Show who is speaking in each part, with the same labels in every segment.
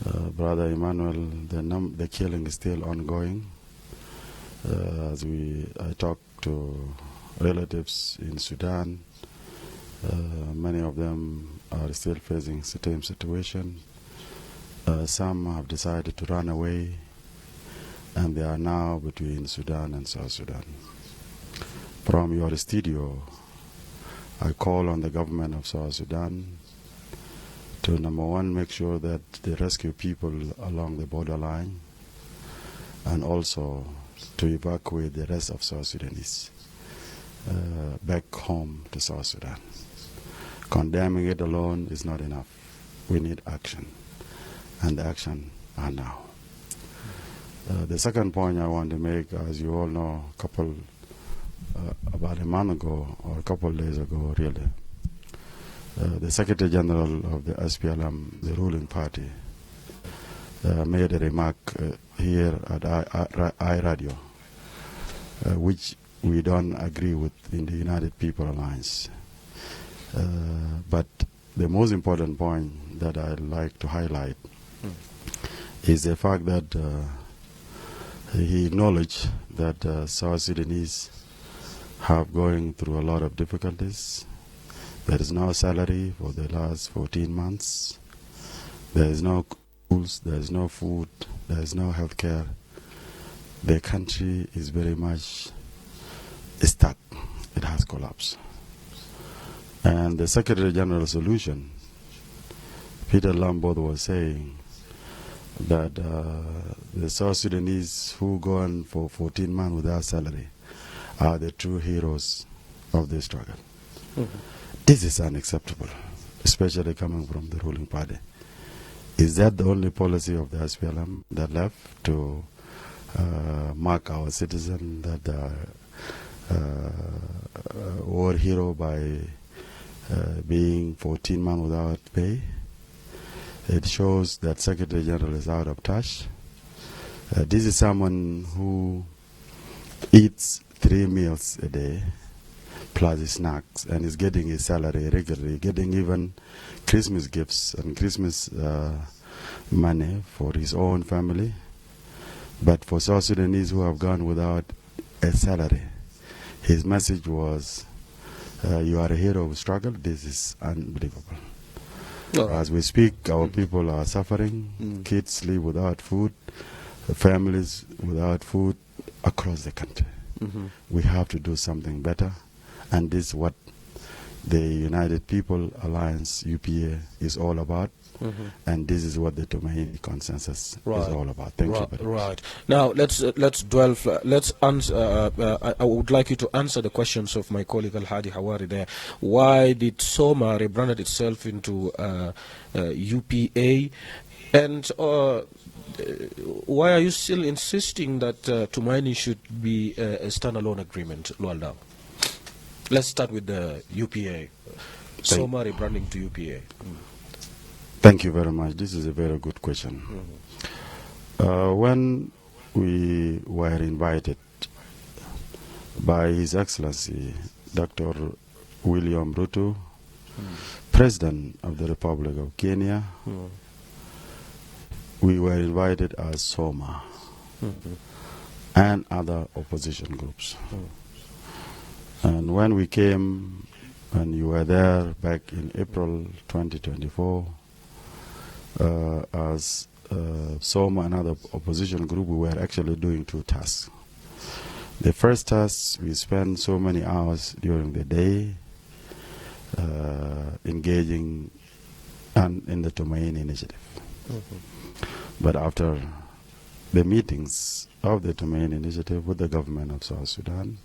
Speaker 1: Brother Emmanuel, the killing is still ongoing. I talk to relatives in Sudan, many of them are still facing the same situation. Some have decided to run away, and they are now between Sudan and South Sudan. From your studio, I call on the government of South Sudan to, number one, make sure that they rescue people along the borderline, and also to evacuate the rest of South Sudanese back home to South Sudan. Condemning it alone is not enough. We need action, and the action are now. The second point I want to make, as you all know, about a month ago, or a couple of days ago, really, the Secretary General of the SPLM, the ruling party, made a remark here at iRadio, which we don't agree with in the United People Alliance. But the most important point that I'd like to highlight is the fact that he acknowledged that South Sudanese have going through a lot of difficulties. There is no salary for the last 14 months. There is no schools, there is no food, there is no health care. The country is very much stuck. It has collapsed. And the Secretary General solution, Peter Lambert, was saying that the South Sudanese who go on for 14 months without salary are the true heroes of the struggle. Mm-hmm. This is unacceptable, especially coming from the ruling party. Is that the only policy of the SPLM that left to mark our citizens that war hero by being 14 months without pay? It shows that Secretary General is out of touch. This is someone who eats 3 meals a day plus his snacks, and is getting his salary regularly, getting even Christmas gifts and Christmas money for his own family. But for South Sudanese who have gone without a salary, his message was, you are a hero of struggle. This is unbelievable. As we speak, our people are suffering. Kids sleep without food, families without food across the country. We have to do something better, and this is what the United People Alliance, UPA, is all about. And this is what the Tumaini consensus is all about. Thank you very much.
Speaker 2: Right. Now let's delve. Let's answer. I would like you to answer the questions of my colleague Al Hadi Hawari there. Why did Soma rebranded itself into UPA, and why are you still insisting that Tumaini should be a standalone agreement, Lual? Let's start with the UPA. Soma rebranding to UPA.
Speaker 1: Thank you very much. This is a very good question. When we were invited by His Excellency Dr. William Ruto, President of the Republic of Kenya, we were invited as Soma and other opposition groups. And when we came, and you were there back in April 2024, as Soma and other opposition group, we were actually doing 2 tasks. The first task, we spent so many hours during the day engaging in the Tumaini initiative. But after the meetings of the Tumaini initiative with the government of South Sudan,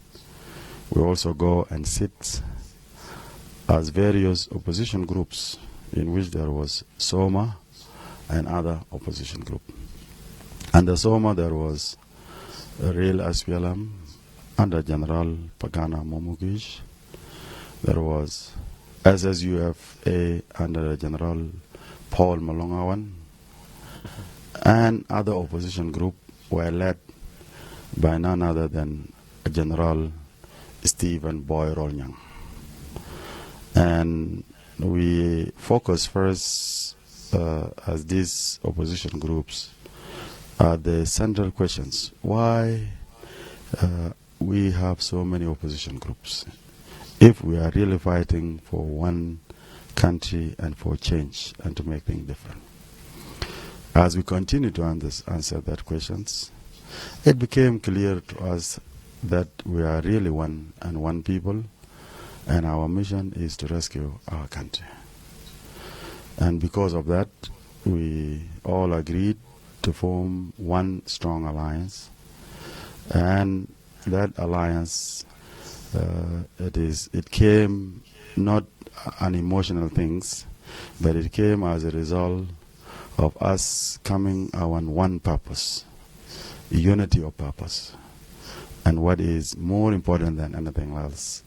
Speaker 1: we also go and sit as various opposition groups, in which there was Soma and other opposition group. Under Soma, there was a real SPLM under General Pagana Momugish. There was SSUFA under General Paul Malongawan, and other opposition group were led by none other than General Stephen Boy Rolnyang. And we focused first as these opposition groups are the central questions. Why we have so many opposition groups? If we are really fighting for one country and for change and to make things different. As we continue to answer that questions, it became clear to us that we are really one and one people, and our mission is to rescue our country. And because of that, we all agreed to form one strong alliance, and that alliance, it came not an emotional things, but it came as a result of us coming on one purpose, unity of purpose. And what is more important than anything else,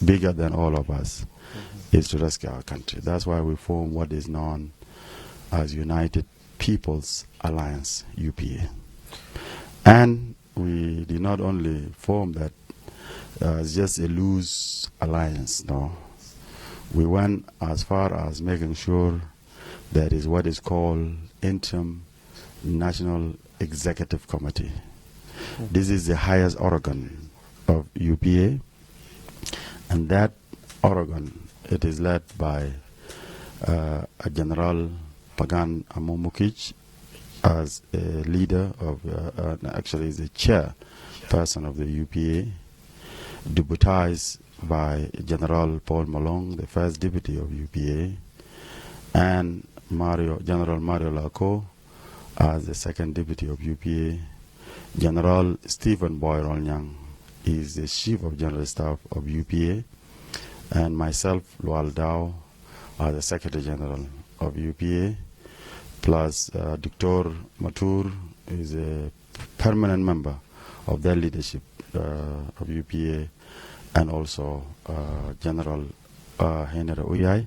Speaker 1: bigger than all of us, is to rescue our country. That's why we form what is known as United People's Alliance, UPA. And we did not only form that as just a loose alliance, no. We went as far as making sure that is what is called Interim National Executive Committee. This is the highest organ of UPA, and that organ, it is led by a General Pagan Amomukich as a leader of, actually is the chairperson of the UPA, deputized by General Paul Malong, the first deputy of UPA, and General Mario Laco as the second deputy of UPA. General Stephen Boyrolnyang is the chief of general staff of UPA, and myself, Lual Dao, as the secretary general of UPA, plus Dr. Matur is a permanent member of their leadership of UPA, and also General Henry Uyai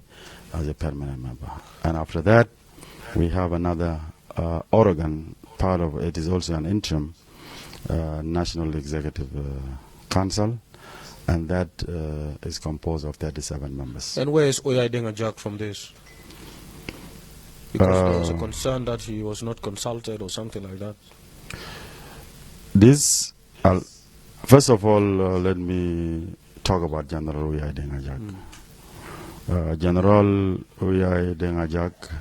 Speaker 1: as a permanent member. And after that, we have another organ, part of it is also an interim National Executive Council, and that is composed of 37 members.
Speaker 2: And where is Uyai Dengajak from this? Because there was a concern that he was not consulted or something like that.
Speaker 1: This, first of all, let me talk about General Uyai Dengajak. General Uyai Dengajak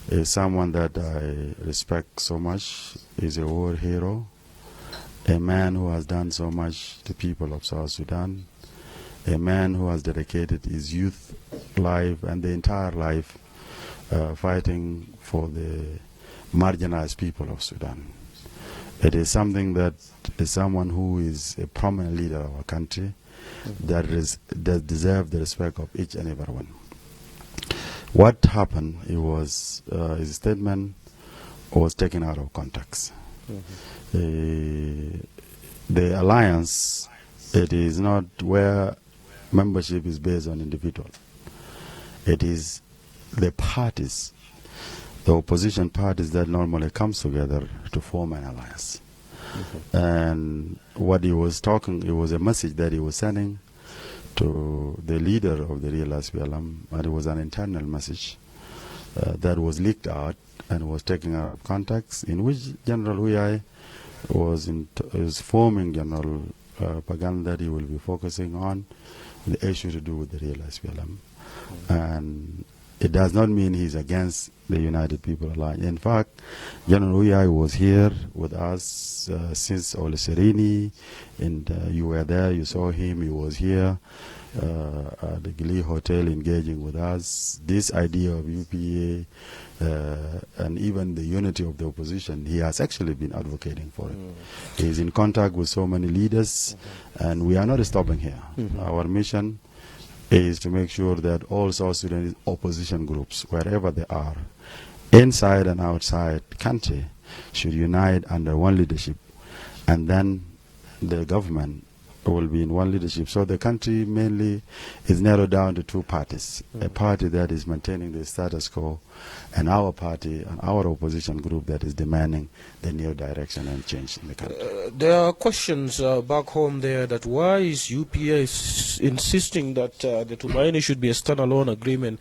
Speaker 1: is someone that I respect so much. He's a war hero, a man who has done so much to the people of South Sudan, a man who has dedicated his youth life and the entire life fighting for the marginalized people of Sudan. It is something that is someone who is a prominent leader of our country that deserves the respect of each and everyone. What happened, it was his statement was taken out of context. The alliance, it is not where membership is based on individual. It is the parties, the opposition parties that normally comes together to form an alliance. And what he was talking, it was a message that he was sending to the leader of the real SPLM, and it was an internal message that was leaked out and was taken out of context, in which General Uyai is forming General Pagan that he will be focusing on the issue to do with the real SPLM. And it does not mean he's against the United People Alliance. In fact, General Uyai was here with us since Oluserini, and you were there, you saw him, he was here at the Glee Hotel engaging with us. This idea of UPA and even the unity of the opposition, he has actually been advocating for it. He's in contact with so many leaders, and we are not stopping here. Our mission is to make sure that all South Sudanese opposition groups, wherever they are, inside and outside country, should unite under one leadership, and then the government will be in one leadership. So the country mainly is narrowed down to two parties. A party that is maintaining the status quo, and our party and our opposition group that is demanding the new direction and change in the country.
Speaker 2: There are questions back home there that why is UPA insisting that the Tumaini should be a standalone agreement,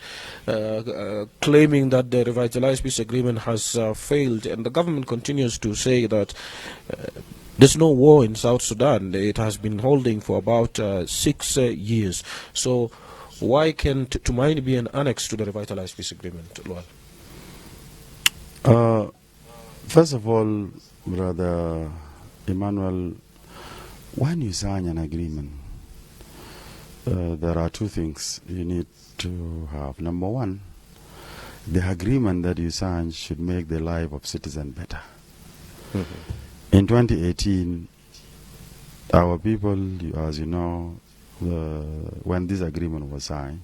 Speaker 2: claiming that the revitalized peace agreement has failed, and the government continues to say that there's no war in South Sudan. It has been holding for about 6 years. So why can Tumaini be an annex to the revitalized peace agreement, Lual?
Speaker 1: First of all, Brother Emmanuel, when you sign an agreement, there are two things you need to have. Number one, the agreement that you sign should make the life of citizens better. In 2018, our people, as you know, when this agreement was signed,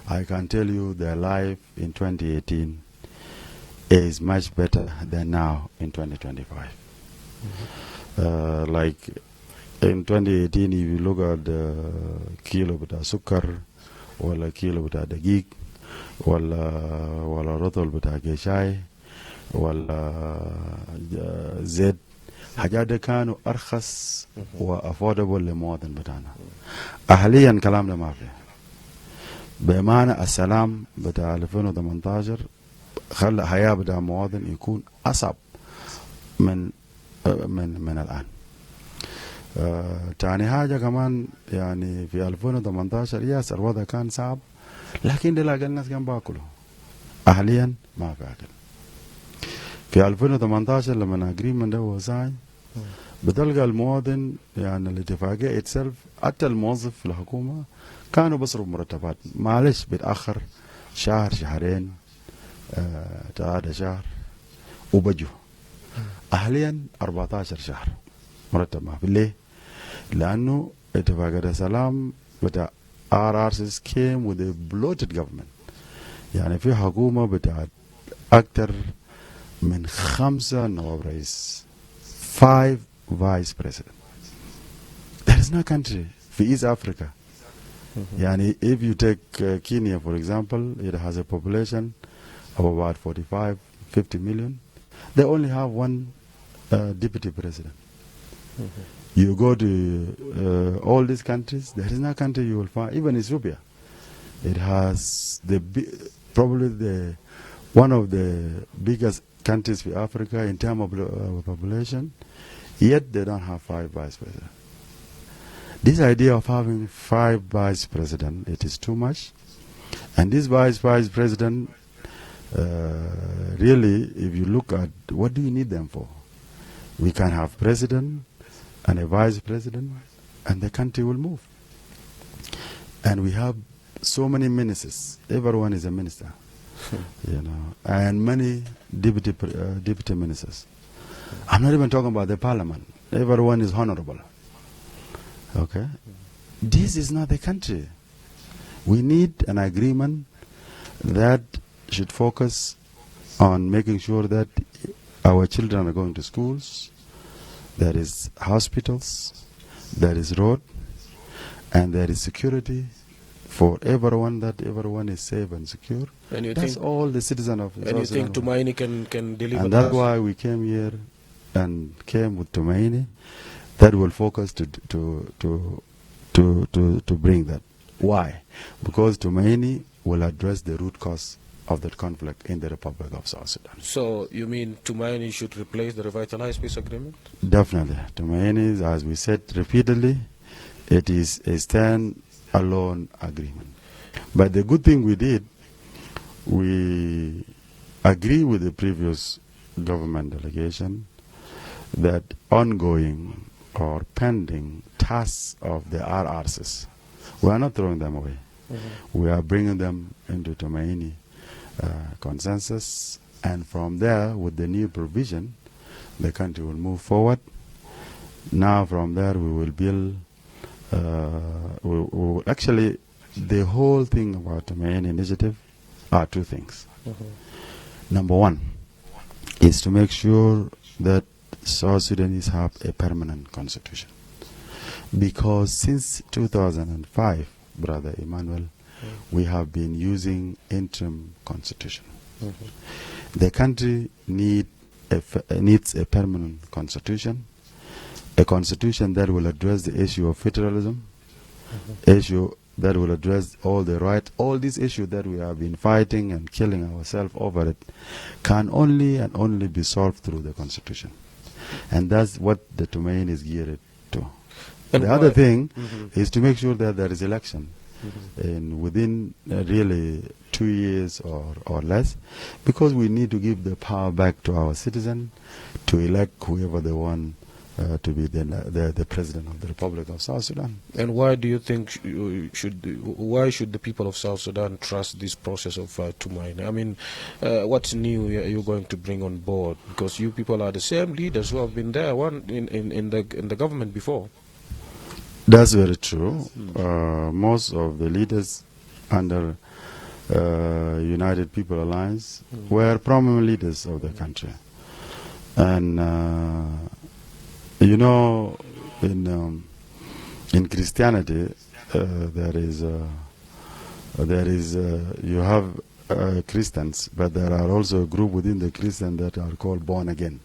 Speaker 1: I can tell you their life in 2018 is much better than now in 2025. Like in 2018, if you look at the kilo bita sukar, wala kilo bita dagig, wala rotol bita geshay, wala zed, حاجات كانوا أرخص وأفوردبل للمواطن بتاعنا. حاليا كلام ده ما فيه. بمعنى السلام بتاع 2018 خلى حياة بتاع المواطن يكون أصعب من الآن. تاني حاجة كمان يعني في 2018 ياس الوضع كان صعب، لكن دلوقتي الناس كانوا باكلوا. حاليا ما في أكل. في 2018 لما الاجريمنت ده وزاين بتلقى المواطن يعني الاتفاقيه اتسلف، حتى الموظف في الحكومه كانوا بيصرفوا مرتبات، معلش بيتاخر شهر شهرين 3 شهر وبجوا. حاليا 14 شهر مرتب ما في. ليه؟ لانه اتفاقيه السلام بتاع RRCs came with a bloated government. يعني في حكومه بتاعت اكثر من 5 نواب رئيس، 5 vice president. There is no country في East Africa. يعني if you take Kenya for example, it has a population of about 45-50 million. They only have one deputy president. You go to all these countries, there is no country you will find, even Ethiopia. It has probably one of the biggest countries for Africa in terms of population, yet they don't have 5 vice presidents. This idea of having 5 vice presidents, it is too much. And this vice president, really, if you look at what do you need them for? We can have president and a vice president, and the country will move. And we have so many ministers. Everyone is a minister. You know, and many deputy ministers. I'm not even talking about the parliament. Everyone is honorable. Okay? This is not the country. We need an agreement that should focus on making sure that our children are going to schools, there is hospitals, there is road, and there is security for everyone, that everyone is safe and secure.
Speaker 2: And you
Speaker 1: That's
Speaker 2: think,
Speaker 1: all the citizens of South
Speaker 2: and you
Speaker 1: Sudan
Speaker 2: think Tumaini can deliver
Speaker 1: and
Speaker 2: that?
Speaker 1: that's why we came here and came with Tumaini that will focus to bring that. Why? Because Tumaini will address the root cause of that conflict in the Republic of South Sudan.
Speaker 2: So you mean Tumaini should replace the revitalized peace agreement?
Speaker 1: Definitely. Tumaini, as we said repeatedly, it is a stand-alone agreement. But the good thing we did, we agree with the previous government delegation that ongoing or pending tasks of the RRCs, we are not throwing them away. We are bringing them into Tumaini consensus, and from there, with the new provision, the country will move forward. Now from there we will build, actually the whole thing about the main initiative are 2 things. Number 1 is to make sure that South Sudanese have a permanent constitution. Because since 2005, Brother Emmanuel, we have been using interim constitution. The country needs a permanent constitution, a constitution that will address the issue of federalism, issue that will address all the rights, all these issues that we have been fighting and killing ourselves over it, can only and only be solved through the constitution. And that's what the Tumaini is geared to. And the other thing is to make sure that there is election and within really 2 years or less, because we need to give the power back to our citizens to elect whoever they want to be the president of the Republic of South Sudan.
Speaker 2: And why do you think why should the people of South Sudan trust this process of Tumaini? I mean, what's new are you going to bring on board? Because you people are the same leaders who have been there in the government before.
Speaker 1: That's very true. Most of the leaders under United People Alliance were prominent leaders of the country. And you know, in Christianity, there is you have Christians, but there are also a group within the Christians that are called born again.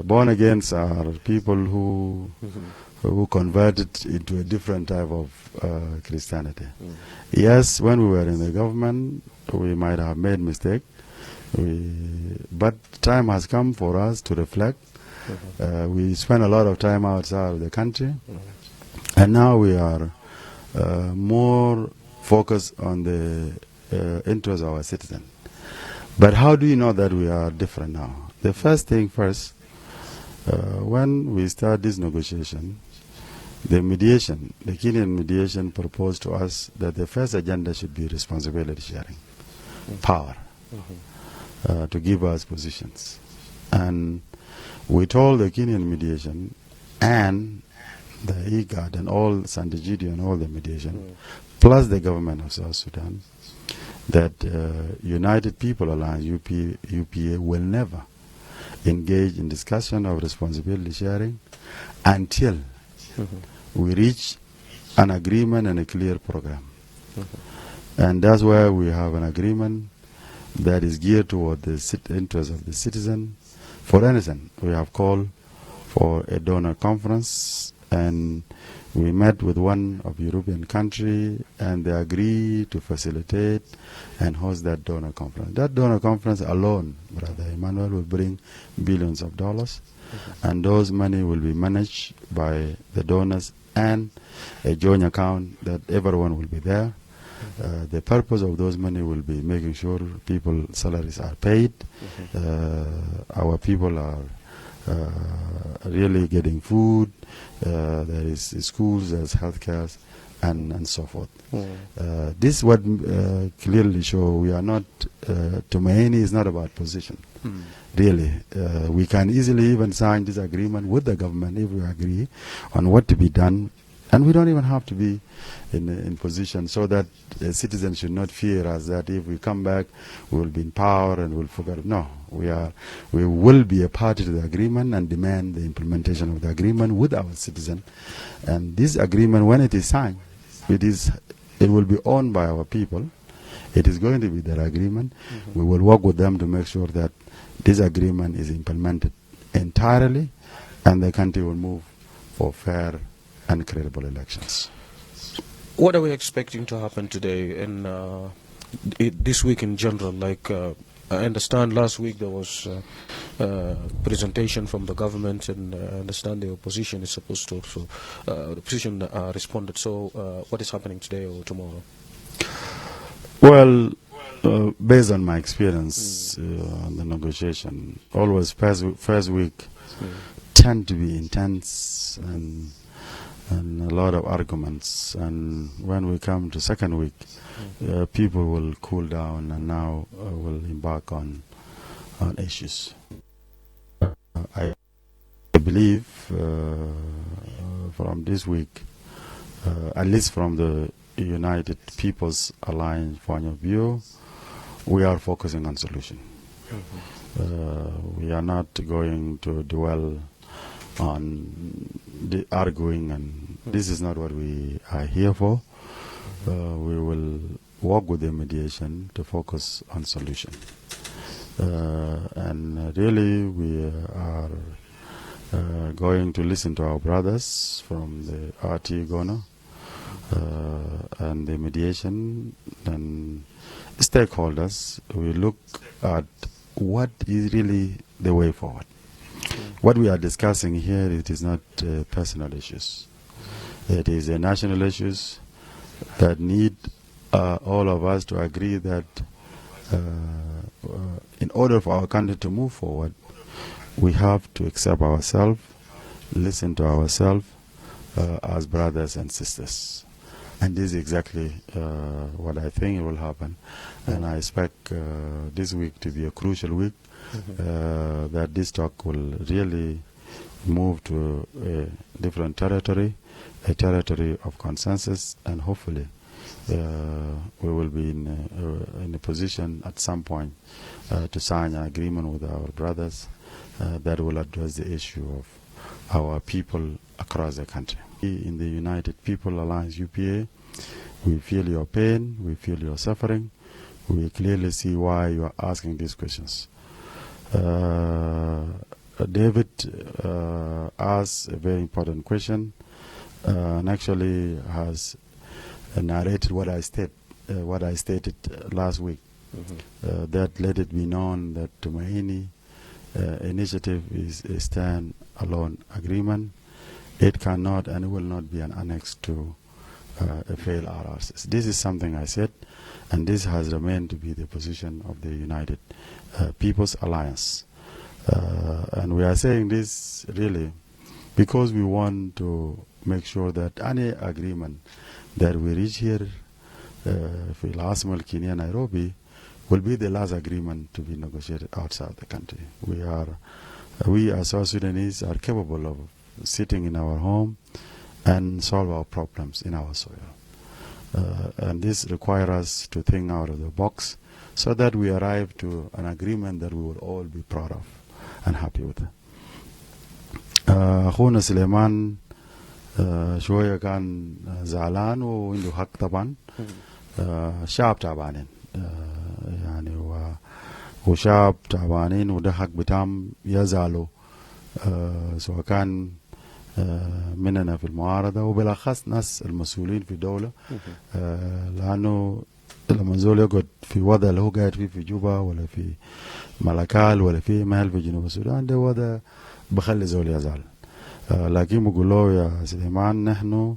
Speaker 1: Born agains are people who converted into a different type of Christianity. Yes, when we were in the government, we might have made mistake, but time has come for us to reflect. We spent a lot of time outside of the country, and now we are more focused on the interests of our citizens. But how do you know that we are different now? The first thing first, when we start this negotiation, the Kenyan mediation proposed to us that the first agenda should be responsibility sharing, power, to give us positions. And we told the Kenyan mediation and the IGAD and all Sandijidi and all the mediation, plus the government of South Sudan, that United People Alliance, UPA, will never engage in discussion of responsibility sharing until we reach an agreement and a clear program. And that's where we have an agreement that is geared toward the interests of the citizen. For instance, we have called for a donor conference, and we met with one of European country, and they agreed to facilitate and host that donor conference. That donor conference alone, Brother Emmanuel, will bring billions of dollars, and those money will be managed by the donors and a joint account that everyone will be there. The purpose of those money will be making sure people's salaries are paid, our people are really getting food, there is schools, there's healthcare, and so forth. This what clearly show we are not, Tumaini is not about position. Really, we can easily even sign this agreement with the government if we agree on what to be done, and we don't even have to be in position, so that citizens should not fear us that if we come back we will be in power and we'll forget. No, we will be a party to the agreement and demand the implementation of the agreement with our citizens. And this agreement, when it is signed, it will be owned by our people. It is going to be their agreement. We will work with them to make sure that this agreement is implemented entirely, and the country will move for fair and credible elections.
Speaker 2: What are we expecting to happen today and this week in general? Like, I understand last week there was a presentation from the government, and I understand the opposition is supposed to also, the opposition responded. So what is happening today or tomorrow?
Speaker 1: Well, based on my experience on the negotiation, always first week tend to be intense and a lot of arguments, and when we come to second week, people will cool down and now will embark on issues. I believe from this week, at least from the United People's Alliance point of view, we are focusing on solution. We are not going to dwell on the arguing, and this is not what we are here for. We will work with the mediation to focus on solution. And really we are going to listen to our brothers from the RT Ghana and the mediation and stakeholders. We look at what is really the way forward. What we are discussing here, it is not personal issues. It is a national issues that need all of us to agree that in order for our country to move forward, we have to accept ourselves, listen to ourselves as brothers and sisters. And this is exactly what I think will happen. And I expect this week to be a crucial week, that this talk will really move to a different territory, a territory of consensus, and hopefully we will be in a position at some point to sign an agreement with our brothers that will address the issue of our people across the country. In the United People Alliance UPA, we feel your pain, we feel your suffering, we clearly see why you are asking these questions. David asked a very important question and actually has narrated what I stated last week. That let it be known that Tumaini initiative is a stand-alone agreement. It cannot and it will not be an annex to a failed RRCs. This is something I said, and this has remained to be the position of the United People's Alliance. And we are saying this really because we want to make sure that any agreement that we reach here for Lasmal, Kenya, Nairobi will be the last agreement to be negotiated outside the country. We as South Sudanese are capable of sitting in our home and solve our problems in our soil. And this requires us to think out of the box so that we arrive to an agreement that we will all be proud of and happy with. أخونا سليمان شوية كان زعلان وعنده حق طبعا. شعب تعبانين يعني وشعب تعبانين وده حق بتاعهم يزعلوا سواء كان مننا في المعارضة وبالأخص ناس المسؤولين في الدولة لأنه لما زول يقعد في وضع اللي هو قاعد فيه في جوبا ولا في ملكال ولا في محل في جنوب السودان ده وضع بخلي زول يزعل. لكن بقول له يا سليمان نحن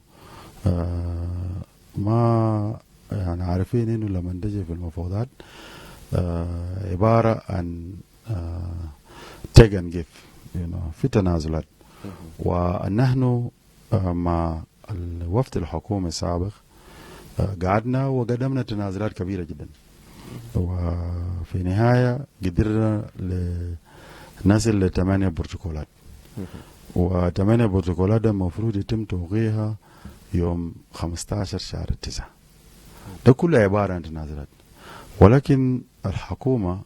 Speaker 1: ما يعني عارفين انه لما نجي في المفاوضات عبارة عن take and give في تنازلات. ونحن مع الوفد الحكومي السابق قعدنا وقدمنا تنازلات كبيرة جدا، وفي النهاية قدرنا نصل ل 8 بروتوكولات، و8 بروتوكولات المفروض يتم توقيعها يوم 15 شهر 9. ده كله عبارة عن تنازلات. ولكن الحكومة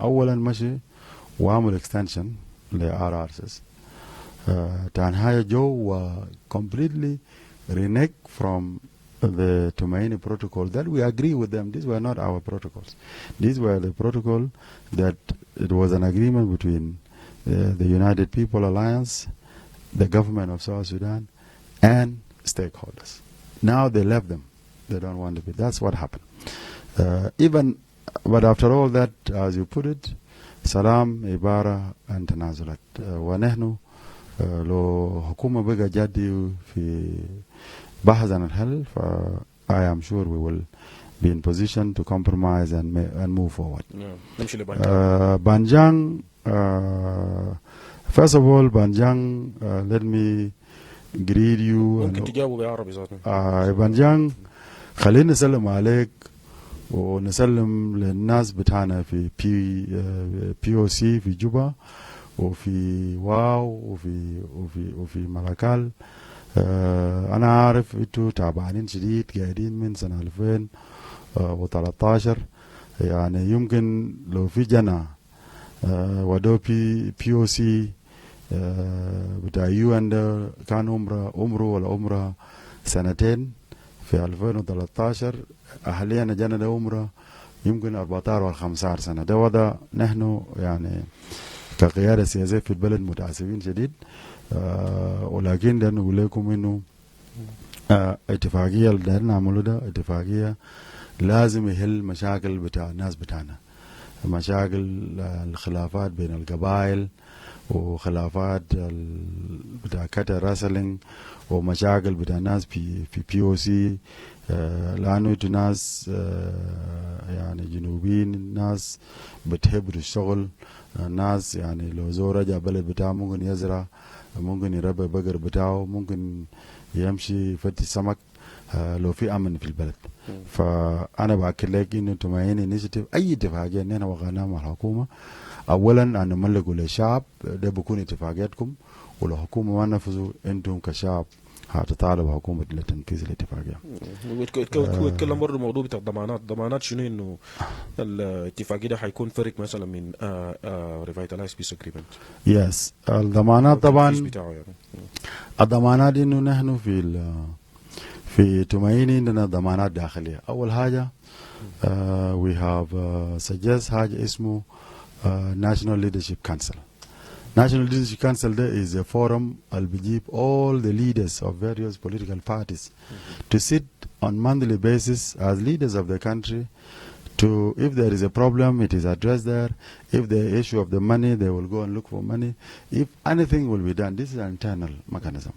Speaker 1: أولا مشي وعمل اكستنشن ل RRCs تنهاية جو completely renege from the Tumaini protocol that we agree with them. These were not our protocols. These were the protocol that it was an agreement between the United People Alliance, the government of South Sudan, and stakeholders. Now they left them. They don't want to be. That's what happened. But after all that, as you put it, salam, ibara, and tanazulat. ونحن لو حكومة بقى جادي في بحث عن الحل, I am sure we will be in position to compromise and move forward. Banjang, first of all, Banjang, let me greet you. Banjang, خلينا نسلم عليك ونسلم للناس بتاعنا في POC في جوبا وفي واو وفي ملكال. أنا عارف أنتوا تعبانين شديد قاعدين من سنة 2013. يعني يمكن لو في جنة ودو POC بتاع UN ده كان عمره ولا عمره سنتين في 2013. حاليا جانا ده عمره يمكن 14 ولا 15 سنة. ده وضع نحن يعني كقيادة سياسية في البلد متعصبين شديد. ولكن ده نقول لكم انه اتفاقية اللي دايرين نعمله ده اتفاقية لازم يحل مشاكل بتاع الناس بتاعنا، مشاكل الخلافات بين القبائل وخلافات بتاع كتر راسلينج ومشاكل بتاع الناس في POC. لأنه انتوا ناس يعني جنوبيين، ناس بتحب الشغل، ناس يعني لو زور رجع بلد بتاعه ممكن يزرع، ممكن يربي بقر بتاعه، ممكن يمشي يفتش سمك لو في امن في البلد. فانا باكد لك انه تومايني انيشيتيف اي اتفاقيه اننا وقعناها مع الحكومه اولا ان نملكوا للشعب، ده بكون اتفاقياتكم، ولو الحكومه ما نفذوا انتم كشعب هتطالب حكومه لتنفيذ الاتفاقيه.
Speaker 2: ويتكلم برضه الموضوع بتاع الضمانات. ضمانات شنو؟ انه الاتفاقيه ده حيكون فرق مثلا من ريفايتالايز بيس اجريمنت.
Speaker 1: يس الضمانات طبعا
Speaker 2: يعني.
Speaker 1: الضمانات انه نحن في تومايني عندنا ضمانات داخليه. اول حاجه we have suggest حاجه اسمه National Leadership Council. National Leadership Council there is a forum اللي بيجيب all the leaders of various political parties to sit on monthly basis as leaders of the country to, if there is a problem, it is addressed there. If the issue of the money, they will go and look for money. If anything will be done, this is an internal mechanism.